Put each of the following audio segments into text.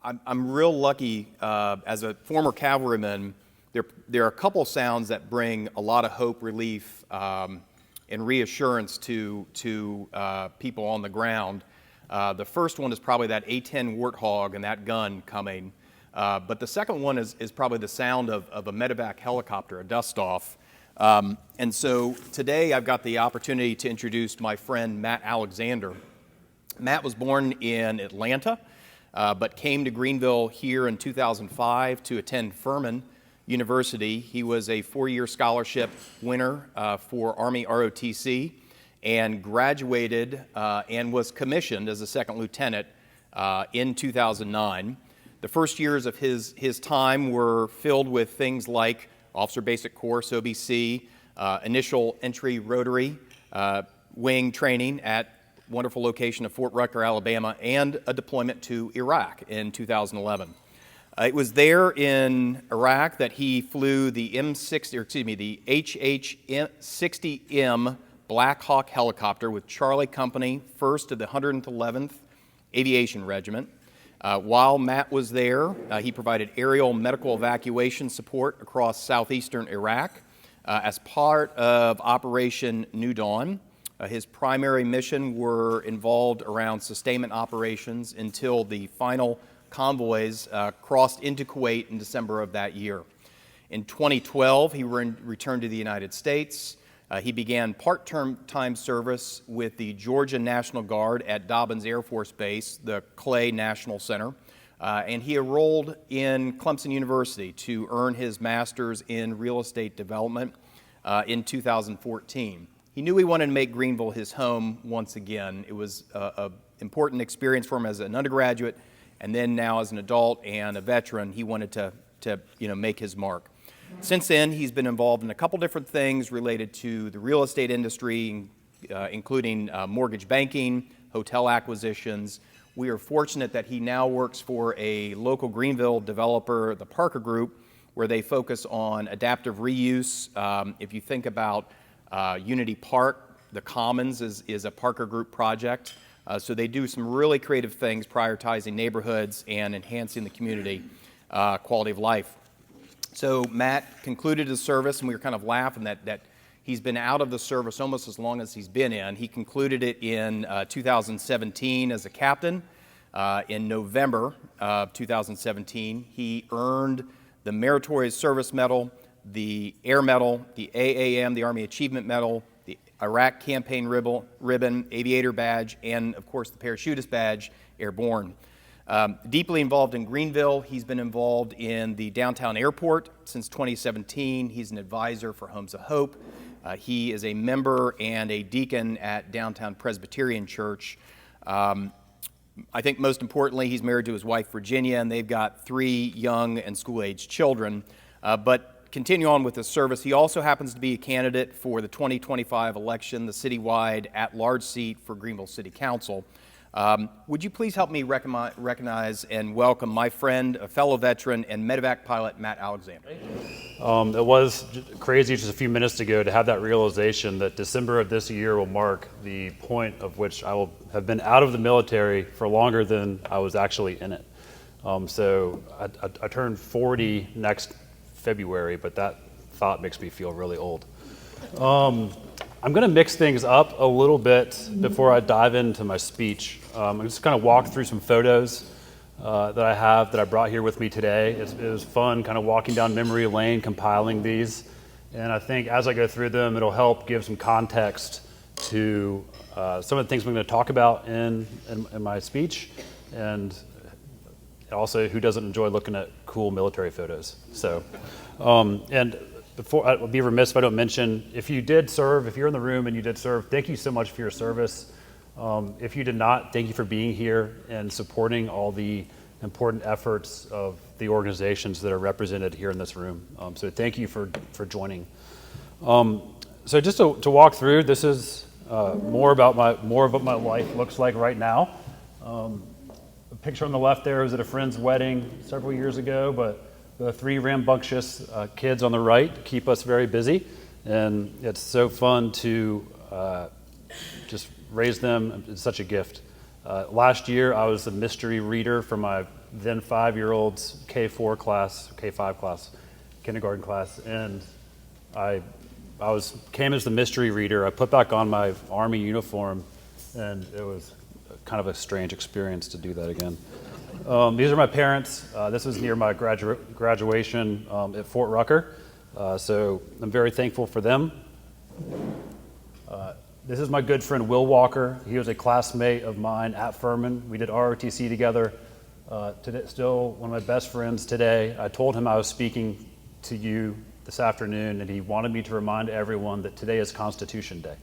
I'm real lucky as a former cavalryman. There are a couple sounds that bring a lot of hope, relief, and reassurance to people on the ground. The first one is probably that A-10 Warthog and that gun coming. But the second one is probably the sound of a MEDEVAC helicopter, a dust-off. And so today I've got the opportunity to introduce my friend Matt Alexander. Matt was born in Atlanta, but came to Greenville here in 2005 to attend Furman University. He was a 4-year scholarship winner for Army ROTC and graduated and was commissioned as a second lieutenant in 2009. The first years of his time were filled with things like Officer Basic Course, OBC, initial Entry Rotary Wing training at wonderful location of Fort Rucker, Alabama, and a deployment to Iraq in 2011. It was there in Iraq that he flew the HH-60M Blackhawk helicopter with Charlie Company, 1st of the 111th Aviation Regiment. While Matt was there, he provided aerial medical evacuation support across southeastern Iraq as part of Operation New Dawn. His primary mission were involved around sustainment operations until the final convoys crossed into Kuwait in December of that year. In 2012, he returned to the United States. He began part-time service with the Georgia National Guard at Dobbins Air Force Base, the Clay National Center, and he enrolled in Clemson University to earn his master's in real estate development in 2014. He knew he wanted to make Greenville his home once again. It was an important experience for him as an undergraduate, and then now as an adult and a veteran, he wanted to make his mark. Since then, he's been involved in a couple different things related to the real estate industry, including mortgage banking, hotel acquisitions. We are fortunate that he now works for a local Greenville developer, the Parker Group, where they focus on adaptive reuse. If you think about Unity Park, the Commons is a Parker Group project. So they do some really creative things, prioritizing neighborhoods and enhancing the community quality of life. So Matt concluded his service, and we were kind of laughing that he's been out of the service almost as long as he's been in. He concluded it in 2017 as a captain. In November of 2017, he earned the Meritorious Service Medal, the Air Medal, the AAM, the Army Achievement Medal, the Iraq Campaign Ribbon, Aviator Badge, and of course the Parachutist Badge, Airborne. Deeply involved in Greenville, he's been involved in the downtown airport since 2017. He's an advisor for Homes of Hope. He is a member and a deacon at Downtown Presbyterian Church. I think most importantly, he's married to his wife, Virginia, and they've got 3 young and school-aged children. But continue on with his service. He also happens to be a candidate for the 2025 election, the citywide at-large seat for Greenville City Council. Would you please help me recognize and welcome my friend, a fellow veteran, and MEDEVAC pilot, Matt Alexander. It was crazy just a few minutes ago to have that realization that December of this year will mark the point of which I will have been out of the military for longer than I was actually in it. So I turned 40 next February, but that thought makes me feel really old. I'm going to mix things up a little bit before I dive into my speech. I'm just kind of walk through some photos that I have that I brought here with me today. It was fun kind of walking down memory lane, compiling these. And I think as I go through them, it'll help give some context to some of the things we're going to talk about in my speech. And also, who doesn't enjoy looking at cool military photos? So, and before, I'd be remiss if I don't mention, if you did serve, if you're in the room and you did serve, thank you so much for your service. If you did not, thank you for being here and supporting all the important efforts of the organizations that are represented here in this room. So thank you for joining. So just to walk through, this is more of what my life looks like right now. The picture on the left there was at a friend's wedding several years ago, but the 3 rambunctious kids on the right keep us very busy, and it's so fun to just raise them. It's such a gift. Last year, I was the mystery reader for my then 5-year-old's K4 class, K5 class, kindergarten class, and I came as the mystery reader. I put back on my Army uniform, and it was kind of a strange experience to do that again. These are my parents. This was near my graduation at Fort Rucker, so I'm very thankful for them. This is my good friend Will Walker. He was a classmate of mine at Furman. We did ROTC together. Today, still one of my best friends today. I told him I was speaking to you this afternoon, and he wanted me to remind everyone that today is Constitution Day.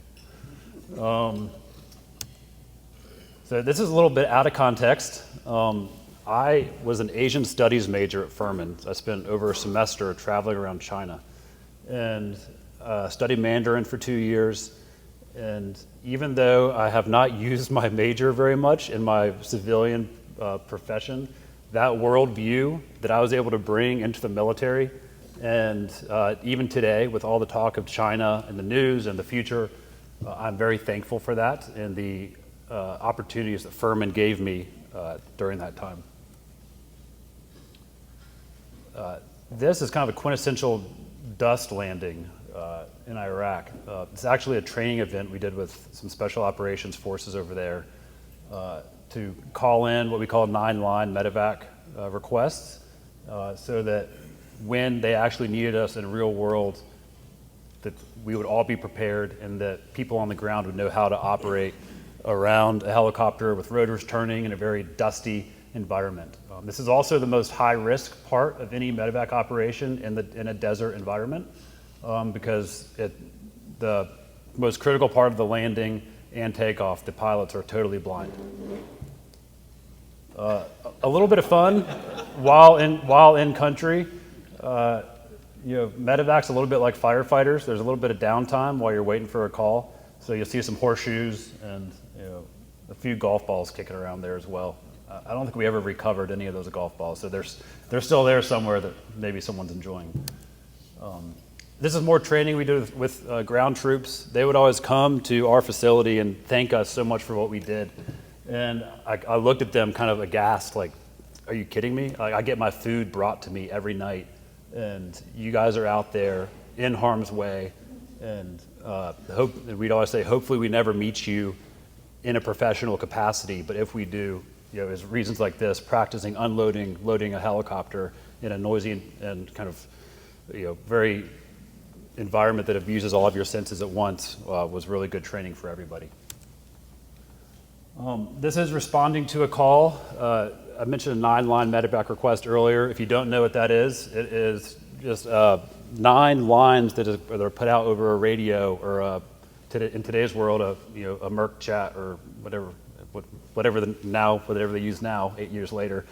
So this is a little bit out of context. I was an Asian studies major at Furman. I spent over a semester traveling around China and studied Mandarin for 2 years. And even though I have not used my major very much in my civilian profession, that worldview that I was able to bring into the military, and even today with all the talk of China and the news and the future, I'm very thankful for that and the opportunities that Furman gave me during that time. This is kind of a quintessential dust landing in Iraq. It's actually a training event we did with some special operations forces over there to call in what we call 9-line MEDEVAC requests so that when they actually needed us in real world, that we would all be prepared and that people on the ground would know how to operate around a helicopter with rotors turning in a very dusty environment. This is also the most high-risk part of any MEDEVAC operation in a desert environment because the most critical part of the landing and takeoff, the pilots are totally blind. A little bit of fun while in country. MEDEVAC's a little bit like firefighters. There's a little bit of downtime while you're waiting for a call. So you'll see some horseshoes and a few golf balls kicking around there as well. I don't think we ever recovered any of those golf balls, so they're still there somewhere that maybe someone's enjoying. This is more training we did with ground troops. They would always come to our facility and thank us so much for what we did. And I looked at them kind of aghast, like, are you kidding me? I get my food brought to me every night, and you guys are out there in harm's way. And we'd always say, hopefully we never meet you in a professional capacity, but if we do, there's reasons like this, practicing unloading, loading a helicopter in a noisy and kind of, very environment that abuses all of your senses at once was really good training for everybody. This is responding to a call. I mentioned a 9-line MEDEVAC request earlier. If you don't know what that is, it is just 9 lines that are put out over a radio or in today's world, a Merc chat or whatever they use now, 8 years later.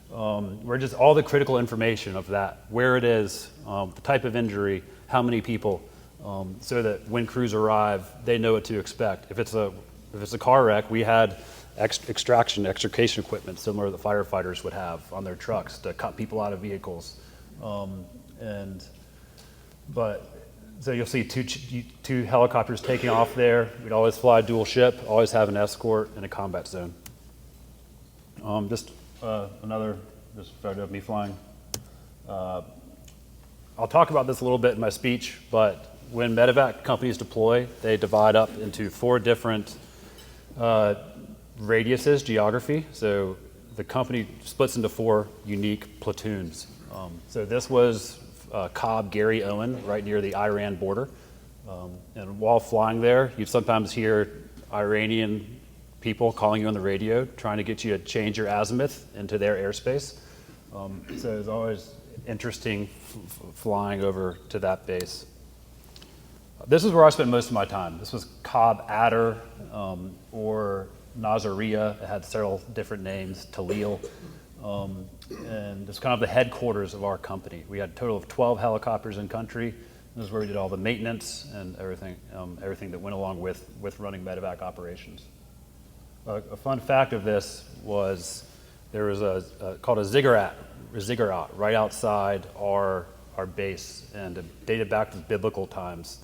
Where just all the critical information of that, where it is, the type of injury, how many people, so that when crews arrive, they know what to expect. If it's a car wreck, we had extrication equipment similar to the firefighters would have on their trucks to cut people out of vehicles. So you'll see two helicopters taking off there. We'd always fly dual ship, always have an escort in a combat zone. Another photo of me flying. I'll talk about this a little bit in my speech, but when MEDEVAC companies deploy, they divide up into 4 different radiuses, geography. So the company splits into 4 unique platoons. So this was Cobb Gary Owen, right near the Iran border. And while flying there, you'd sometimes hear Iranian people calling you on the radio, trying to get you to change your azimuth into their airspace. So it was always interesting flying over to that base. This is where I spent most of my time. This was Cobb Adder or Nasiriyah. It had several different names, Talil. And it's kind of the headquarters of our company. We had a total of 12 helicopters in country. This is where we did all the maintenance and everything that went along with running MEDEVAC operations. A fun fact of this was there was called a ziggurat right outside our base, and it dated back to biblical times.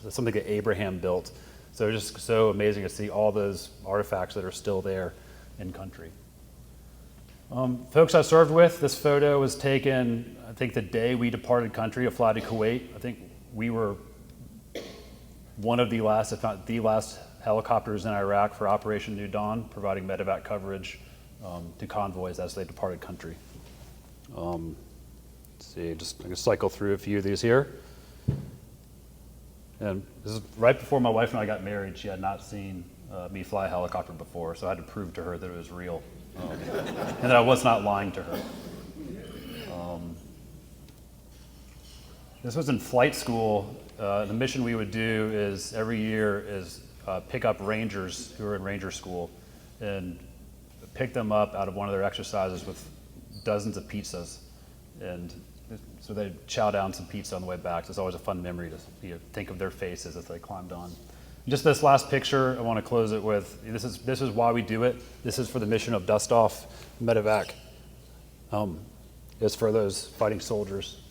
Something that Abraham built. So it's just so amazing to see all those artifacts that are still there in country. Folks I served with, this photo was taken, I think, the day we departed country, a flight to Kuwait. I think we were one of the last, if not the last, helicopters in Iraq for Operation New Dawn, providing MEDEVAC coverage to convoys as they departed country. Let's see, just I'm gonna cycle through a few of these here. And this is right before my wife and I got married. She had not seen me fly a helicopter before, so I had to prove to her that it was real and that I was not lying to her. This was in flight school. The mission we would do is every year is pick up Rangers who are in Ranger school and pick them up out of one of their exercises with dozens of pizzas. And so they'd chow down some pizza on the way back. So it's always a fun memory to think of their faces as they climbed on. Just this last picture, I want to close it with, this is why we do it. This is for the mission of Dust Off MEDEVAC. It's for those fighting soldiers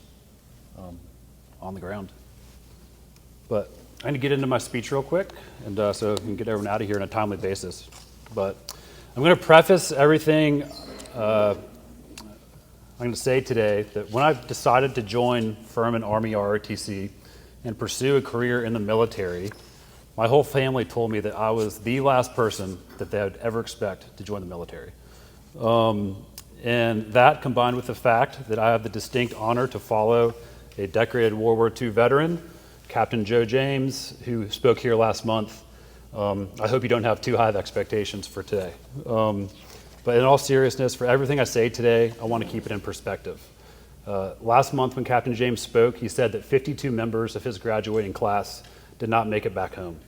on the ground. But I'm going to get into my speech real quick, and so we can get everyone out of here on a timely basis. But I'm going to preface everything I'm going to say today that when I decided to join Furman Army ROTC and pursue a career in the military, my whole family told me that I was the last person that they would ever expect to join the military. And that, combined with the fact that I have the distinct honor to follow a decorated World War II veteran, Captain Joe James, who spoke here last month, I hope you don't have too high of expectations for today. But in all seriousness, for everything I say today, I want to keep it in perspective. Last month when Captain James spoke, he said that 52 members of his graduating class did not make it back home.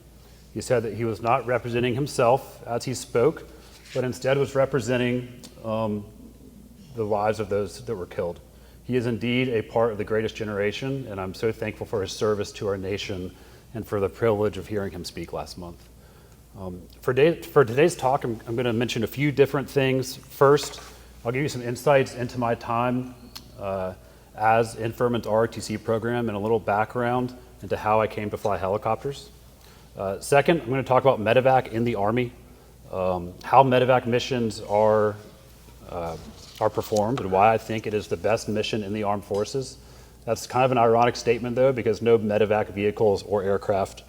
He said that he was not representing himself as he spoke, but instead was representing the lives of those that were killed. He is indeed a part of the greatest generation, and I'm so thankful for his service to our nation and for the privilege of hearing him speak last month. For today's talk, I'm going to mention a few different things. First, I'll give you some insights into my time as in Furman's ROTC program and a little background into how I came to fly helicopters. Second, I'm going to talk about MEDEVAC in the Army, how MEDEVAC missions are performed and why I think it is the best mission in the armed forces. That's kind of an ironic statement, though, because no MEDEVAC vehicles or aircraft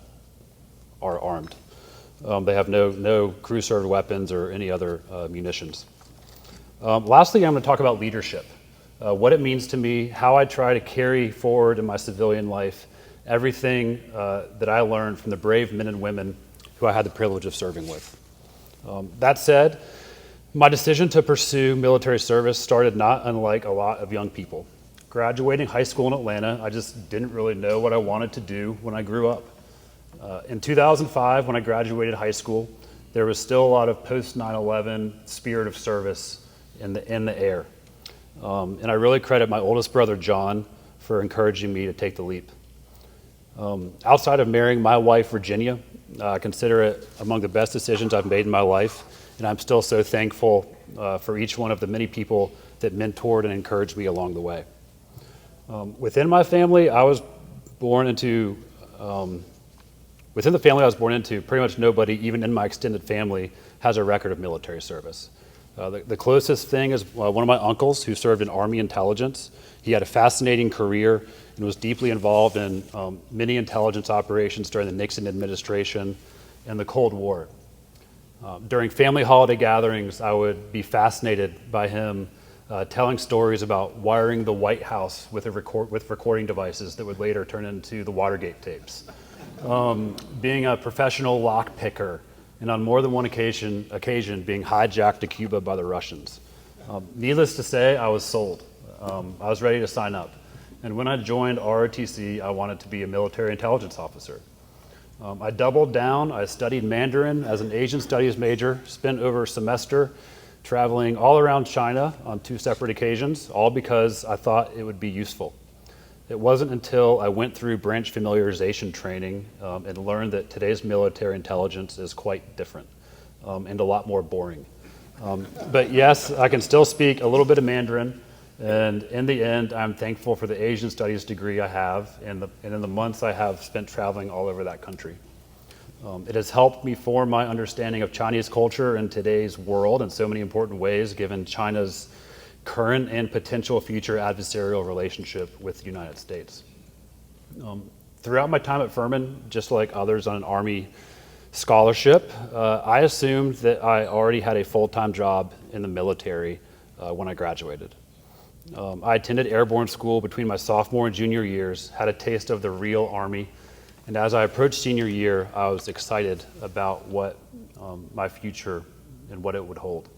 are armed. They have no crew-served weapons or any other munitions. Lastly, I'm going to talk about leadership, what it means to me, how I try to carry forward in my civilian life everything that I learned from the brave men and women who I had the privilege of serving with. That said, my decision to pursue military service started not unlike a lot of young people. Graduating high school in Atlanta, I just didn't really know what I wanted to do when I grew up. In 2005, when I graduated high school, there was still a lot of post-9/11 spirit of service in the air. And I really credit my oldest brother, John, for encouraging me to take the leap. Outside of marrying my wife, Virginia, I consider it among the best decisions I've made in my life, and I'm still so thankful for each one of the many people that mentored and encouraged me along the way. Within my family, I was born into Within the family I was born into, pretty much nobody, even in my extended family, has a record of military service. The closest thing is one of my uncles who served in Army intelligence. He had a fascinating career and was deeply involved in many intelligence operations during the Nixon administration and the Cold War. During family holiday gatherings, I would be fascinated by him telling stories about wiring the White House with recording devices that would later turn into the Watergate tapes. Being a professional lock picker, and on more than one occasion being hijacked to Cuba by the Russians. Needless to say, I was sold. I was ready to sign up. And when I joined ROTC, I wanted to be a military intelligence officer. I doubled down. I studied Mandarin as an Asian studies major, spent over a semester traveling all around China on 2 separate occasions, all because I thought it would be useful. It wasn't until I went through branch familiarization training and learned that today's military intelligence is quite different and a lot more boring. But yes, I can still speak a little bit of Mandarin, and in the end, I'm thankful for the Asian studies degree I have and in the months I have spent traveling all over that country. It has helped me form my understanding of Chinese culture in today's world in so many important ways, given China's current and potential future adversarial relationship with the United States. Throughout my time at Furman, just like others on an Army scholarship, I assumed that I already had a full-time job in the military when I graduated. I attended airborne school between my sophomore and junior years, had a taste of the real Army, and as I approached senior year, I was excited about what my future and what it would hold.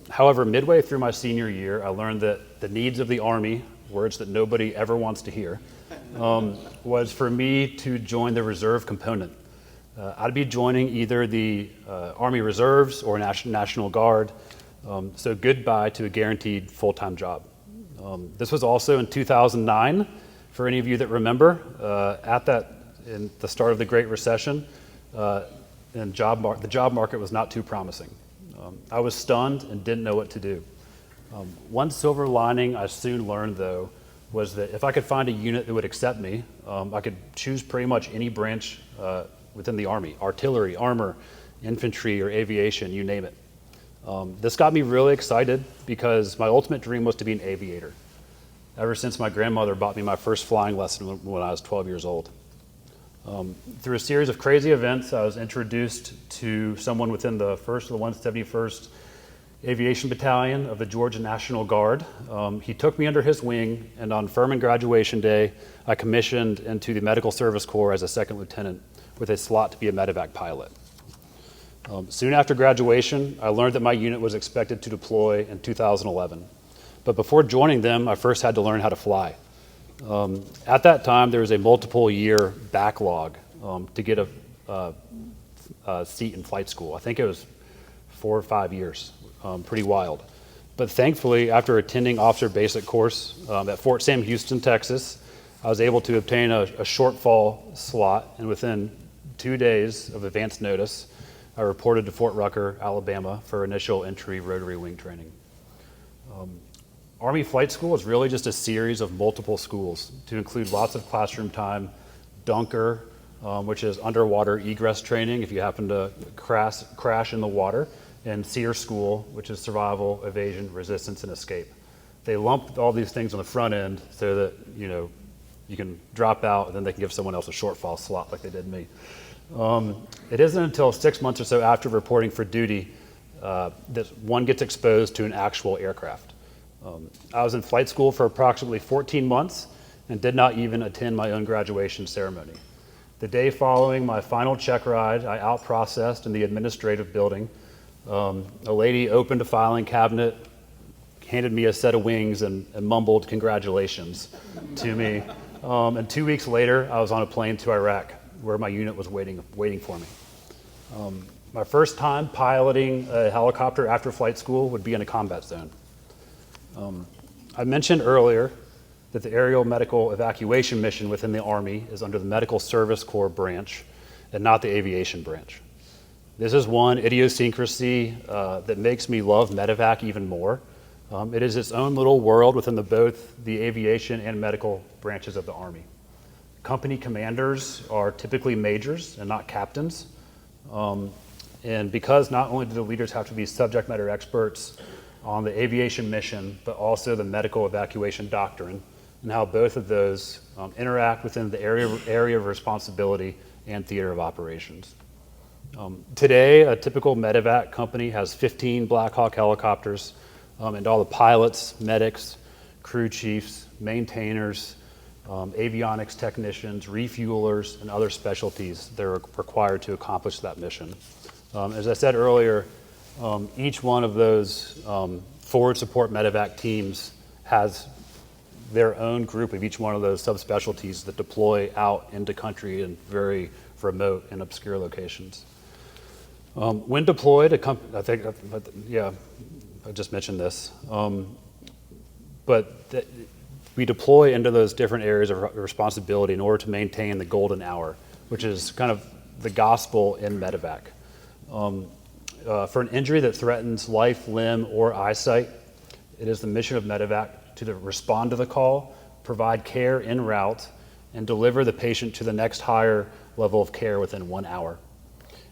However, midway through my senior year, I learned that the needs of the Army, words that nobody ever wants to hear, was for me to join the reserve component. I'd be joining either the Army Reserves or National Guard, so goodbye to a guaranteed full-time job. This was also in 2009, for any of you that remember, in the start of the Great Recession, and the job market was not too promising. I was stunned and didn't know what to do. One silver lining I soon learned, though, was that if I could find a unit that would accept me, I could choose pretty much any branch within the Army: artillery, armor, infantry, or aviation, you name it. This got me really excited because my ultimate dream was to be an aviator, ever since my grandmother bought me my first flying lesson when I was 12 years old. Through a series of crazy events, I was introduced to someone within the 1st of the 171st Aviation Battalion of the Georgia National Guard. He took me under his wing, and on Furman graduation day, I commissioned into the Medical Service Corps as a second lieutenant with a slot to be a MEDEVAC pilot. Soon after graduation, I learned that my unit was expected to deploy in 2011. But before joining them, I first had to learn how to fly. At that time, there was a multiple-year backlog to get a seat in flight school. I think it was 4 or 5 years, pretty wild. But thankfully, after attending officer basic course at Fort Sam Houston, Texas, I was able to obtain a shortfall slot, and within 2 days of advance notice, I reported to Fort Rucker, Alabama for initial Entry Rotary Wing training. Army Flight School is really just a series of multiple schools to include lots of classroom time, Dunker, which is underwater egress training if you happen to crash in the water, and SEER School, which is survival, evasion, resistance, and escape. They lump all these things on the front end so that you can drop out and then they can give someone else a shortfall slot like they did me. It isn't until 6 months or so after reporting for duty that one gets exposed to an actual aircraft. I was in flight school for approximately 14 months and did not even attend my own graduation ceremony. The day following my final check ride, I out-processed in the administrative building. A lady opened a filing cabinet, handed me a set of wings, and mumbled congratulations to me. And 2 weeks later, I was on a plane to Iraq, where my unit was waiting for me. My first time piloting a helicopter after flight school would be in a combat zone. I mentioned earlier that the aerial medical evacuation mission within the Army is under the Medical Service Corps branch and not the aviation branch. This is one idiosyncrasy that makes me love MEDEVAC even more. It is its own little world within both the aviation and medical branches of the Army. Company commanders are typically majors and not captains. And because not only do the leaders have to be subject matter experts on the aviation mission, but also the medical evacuation doctrine, and how both of those interact within the area of responsibility and theater of operations. Today, a typical MEDEVAC company has 15 Blackhawk helicopters, and all the pilots, medics, crew chiefs, maintainers, avionics technicians, refuelers, and other specialties that are required to accomplish that mission. As I said earlier, each one of those forward support MEDEVAC teams has their own group of each one of those subspecialties that deploy out into country in very remote and obscure locations. When deployed, I just mentioned this, we deploy into those different areas of responsibility in order to maintain the golden hour, which is kind of the gospel in MEDEVAC. For an injury that threatens life, limb, or eyesight, it is the mission of MEDEVAC to respond to the call, provide care en route, and deliver the patient to the next higher level of care within 1 hour.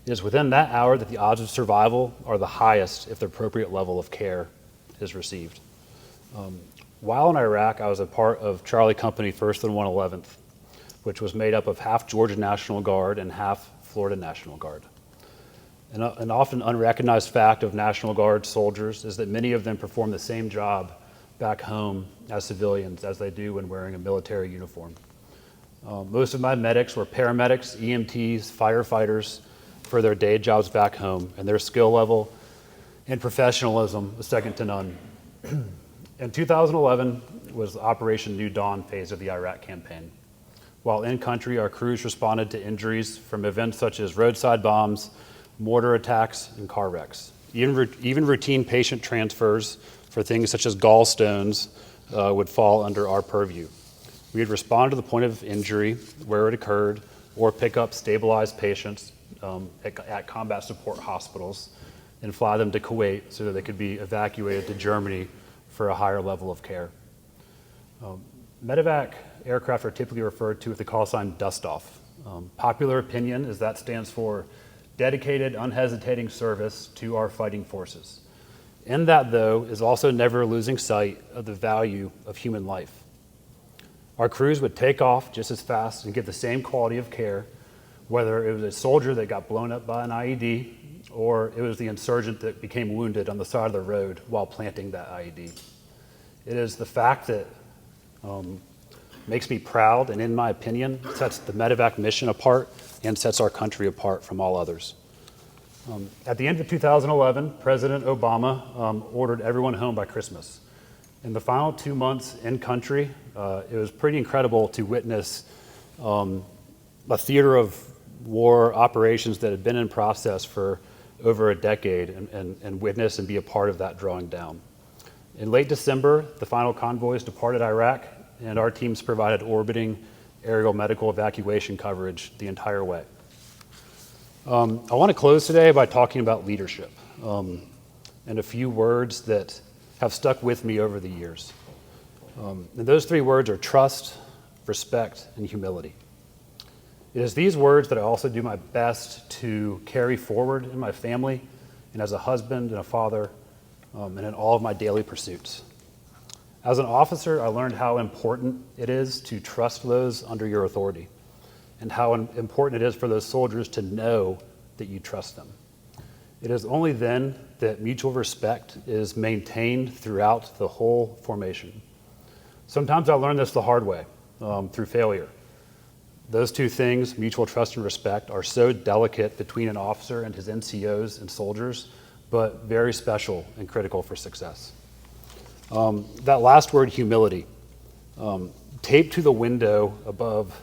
It is within that hour that the odds of survival are the highest if the appropriate level of care is received. While in Iraq, I was a part of Charlie Company 1st and 111th, which was made up of half Georgia National Guard and half Florida National Guard. An often unrecognized fact of National Guard soldiers is that many of them perform the same job back home as civilians as they do when wearing a military uniform. Most of my medics were paramedics, EMTs, firefighters for their day jobs back home, and their skill level and professionalism was second to none. In 2011 was Operation New Dawn phase of the Iraq campaign. While in country, our crews responded to injuries from events such as roadside bombs, mortar attacks, and car wrecks. Even routine patient transfers for things such as gallstones would fall under our purview. We would respond to the point of injury, where it occurred, or pick up stabilized patients at combat support hospitals and fly them to Kuwait so that they could be evacuated to Germany for a higher level of care. MEDEVAC aircraft are typically referred to with the call sign dust-off. Popular opinion is that stands for dedicated, unhesitating service to our fighting forces. In that, though, is also never losing sight of the value of human life. Our crews would take off just as fast and give the same quality of care, whether it was a soldier that got blown up by an IED or it was the insurgent that became wounded on the side of the road while planting that IED. It is the fact that makes me proud and, in my opinion, sets the MEDEVAC mission apart and sets our country apart from all others. At the end of 2011, President Obama ordered everyone home by Christmas. In the final 2 months in country, it was pretty incredible to witness a theater of war operations that had been in process for over a decade and witness and be a part of that drawing down. In late December, the final convoys departed Iraq, and our teams provided orbiting aerial medical evacuation coverage the entire way. I want to close today by talking about leadership and a few words that have stuck with me over the years. And those 3 words are trust, respect, and humility. It is these words that I also do my best to carry forward in my family and as a husband and a father and in all of my daily pursuits. As an officer, I learned how important it is to trust those under your authority and how important it is for those soldiers to know that you trust them. It is only then that mutual respect is maintained throughout the whole formation. Sometimes I learned this the hard way, through failure. Those 2 things, mutual trust and respect, are so delicate between an officer and his NCOs and soldiers, but very special and critical for success. That last word, humility, taped to the window above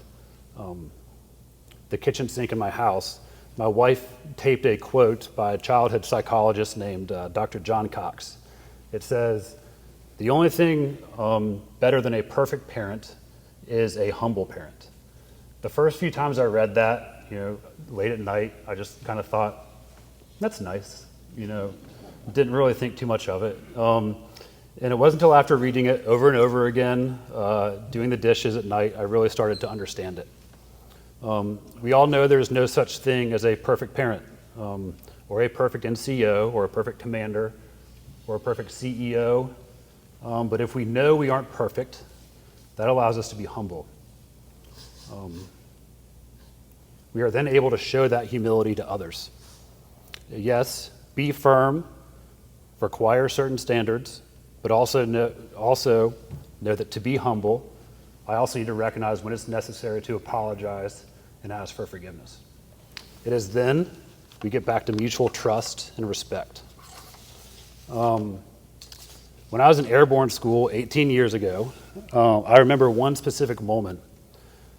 the kitchen sink in my house, my wife taped a quote by a childhood psychologist named Dr. John Cox. It says, "The only thing better than a perfect parent is a humble parent." The first few times I read that, late at night, I just kind of thought, that's nice, didn't really think too much of it. And it wasn't until after reading it over and over again, doing the dishes at night, I really started to understand it. We all know there's no such thing as a perfect parent, or a perfect NCO, or a perfect commander, or a perfect CEO. But if we know we aren't perfect, that allows us to be humble. We are then able to show that humility to others. Yes, be firm, require certain standards, but also know that to be humble, I also need to recognize when it's necessary to apologize and ask for forgiveness. It is then we get back to mutual trust and respect. When I was in airborne school 18 years ago, I remember one specific moment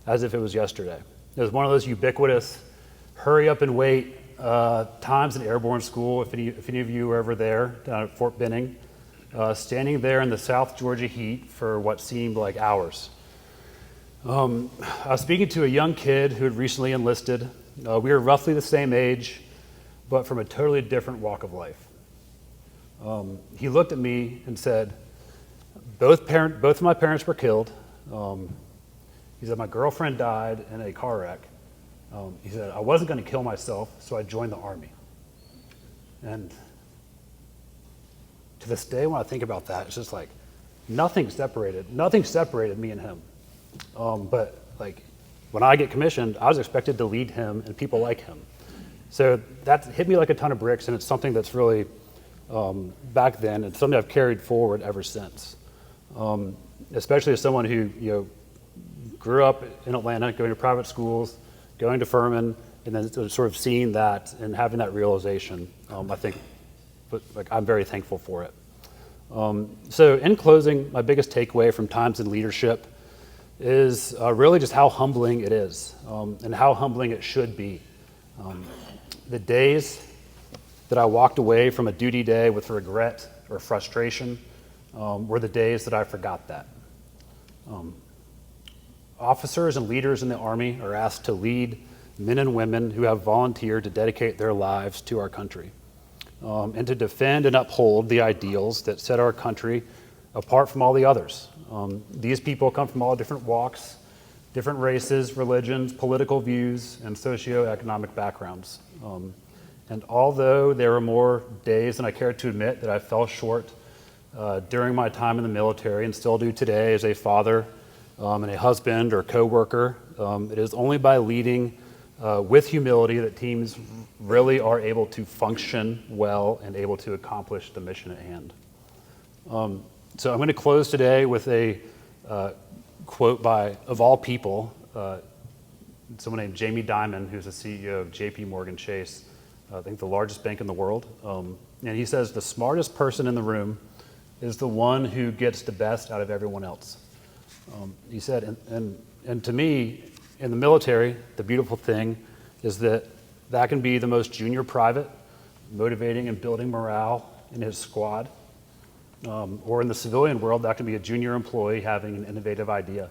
as if it was yesterday. It was one of those ubiquitous hurry up and wait times in airborne school, if any of you were ever there, down at Fort Benning, standing there in the South Georgia heat for what seemed like hours. I was speaking to a young kid who had recently enlisted. We were roughly the same age, but from a totally different walk of life. He looked at me and said, both of my parents were killed. He said, my girlfriend died in a car wreck. He said, I wasn't going to kill myself, so I joined the Army. And to this day, when I think about that, it's just like nothing separated me and him. But like when I get commissioned, I was expected to lead him and people like him. So that hit me like a ton of bricks, and it's something that's really back then, and something I've carried forward ever since. Especially as someone who grew up in Atlanta, going to private schools, going to Furman, and then sort of seeing that and having that realization. I think, like, I'm very thankful for it. So in closing, my biggest takeaway from times in leadership is really just how humbling it is, and how humbling it should be. The days that I walked away from a duty day with regret or frustration were the days that I forgot that. Officers and leaders in the Army are asked to lead men and women who have volunteered to dedicate their lives to our country, and to defend and uphold the ideals that set our country apart from all the others. These people come from all different walks, different races, religions, political views, and socioeconomic backgrounds. And although there were more days than I care to admit that I fell short during my time in the military, and still do today as a father and a husband or co-worker, it is only by leading with humility that teams really are able to function well and able to accomplish the mission at hand. So I'm going to close today with a quote by, of all people, someone named Jamie Dimon, who's the CEO of JP Morgan Chase, I think the largest bank in the world. And he says, the smartest person in the room is the one who gets the best out of everyone else. He said, and to me, in the military, the beautiful thing is that can be the most junior private, motivating and building morale in his squad. Or in the civilian world, that can be a junior employee having an innovative idea.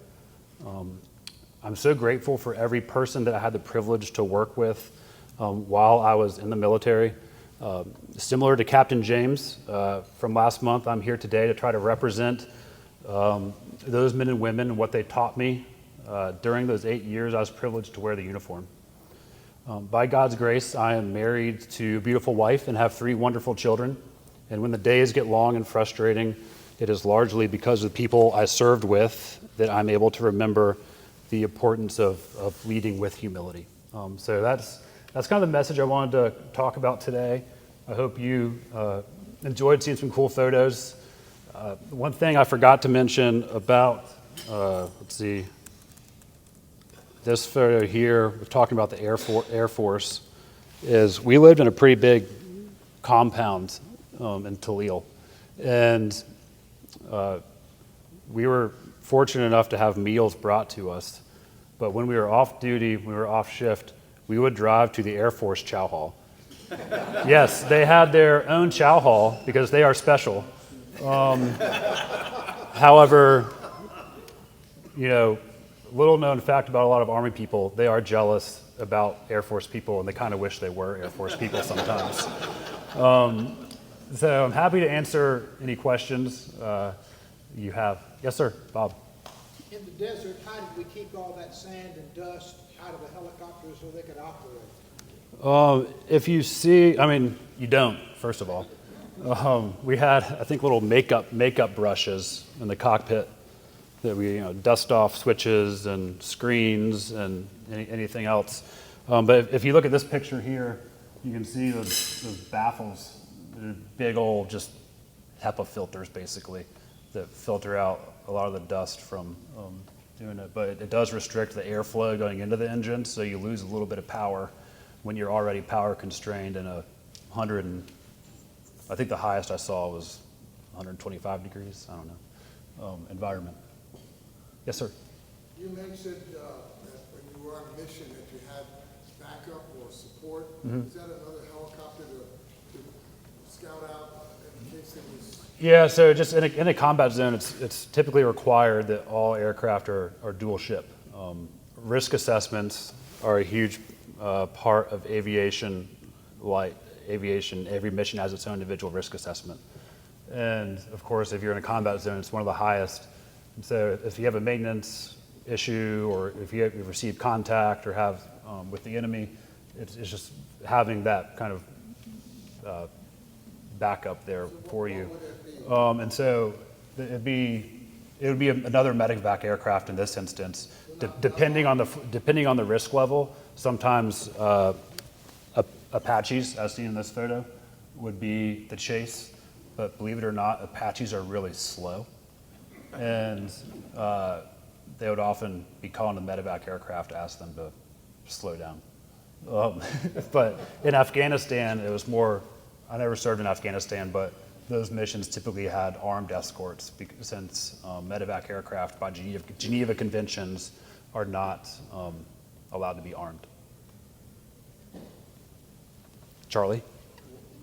I'm so grateful for every person that I had the privilege to work with while I was in the military. Similar to Captain James from last month, I'm here today to try to represent those men and women and what they taught me during those 8 years I was privileged to wear the uniform. By God's grace, I am married to a beautiful wife and have 3 wonderful children. And when the days get long and frustrating, it is largely because of the people I served with that I'm able to remember the importance of leading with humility. So that's kind of the message I wanted to talk about today. I hope you enjoyed seeing some cool photos. One thing I forgot to mention about, this photo here, we're talking about the Air Force, is we lived in a pretty big compound in Talil. And we were fortunate enough to have meals brought to us. But when we were off duty, we were off shift, we would drive to the Air Force chow hall. Yes, they had their own chow hall because they are special. However, little known fact about a lot of Army people, they are jealous about Air Force people, and they kind of wish they were Air Force people sometimes. So I'm happy to answer any questions you have. Yes, sir, Bob. In the desert, how did we keep all that sand and dust out of the helicopters so they could operate? If you see, you don't, first of all. We had, I think, little makeup brushes in the cockpit that we dust off switches and screens and anything else. But if you look at this picture here, you can see those baffles. They're big old just HEPA filters, basically, that filter out a lot of the dust from doing it. But it does restrict the airflow going into the engine, so you lose a little bit of power when you're already power constrained in I think the highest I saw was 125 degrees, I don't know, environment. Yes, sir. You mentioned that when you were on a mission that you had backup or support. Mm-hmm. Is that another helicopter to scout out in case it was? Yeah, so just in a combat zone, it's typically required that all aircraft are dual ship. Risk assessments are a huge part of aviation. Every mission has its own individual risk assessment. And of course, if you're in a combat zone, it's one of the highest. So if you have a maintenance issue, or if you have received contact or have with the enemy, it's just having that kind of backup there for you. And so it would be another MEDEVAC aircraft in this instance, depending on the risk level. Sometimes Apaches, as seen in this photo, would be the chase, but believe it or not, Apaches are really slow, and they would often be calling the MEDEVAC aircraft to ask them to slow down. But in Afghanistan, it was more, I never served in Afghanistan, but those missions typically had armed escorts since MEDEVAC aircraft by Geneva Conventions are not allowed to be armed. Charlie?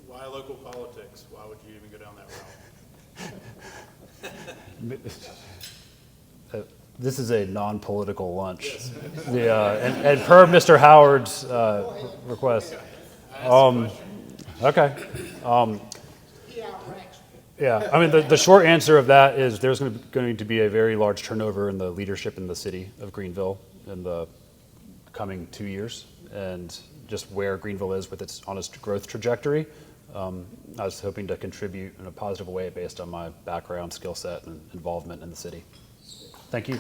Why local politics? Why would you even go down that route? This is a non-political lunch. Yes. And per Mr. Howard's request. Okay. Yeah, I mean, the short answer of that is there's going to be a very large turnover in the leadership in the city of Greenville in the coming 2 years, and just where Greenville is on its growth trajectory. I was hoping to contribute in a positive way based on my background, skill set, and involvement in the city. Thank you.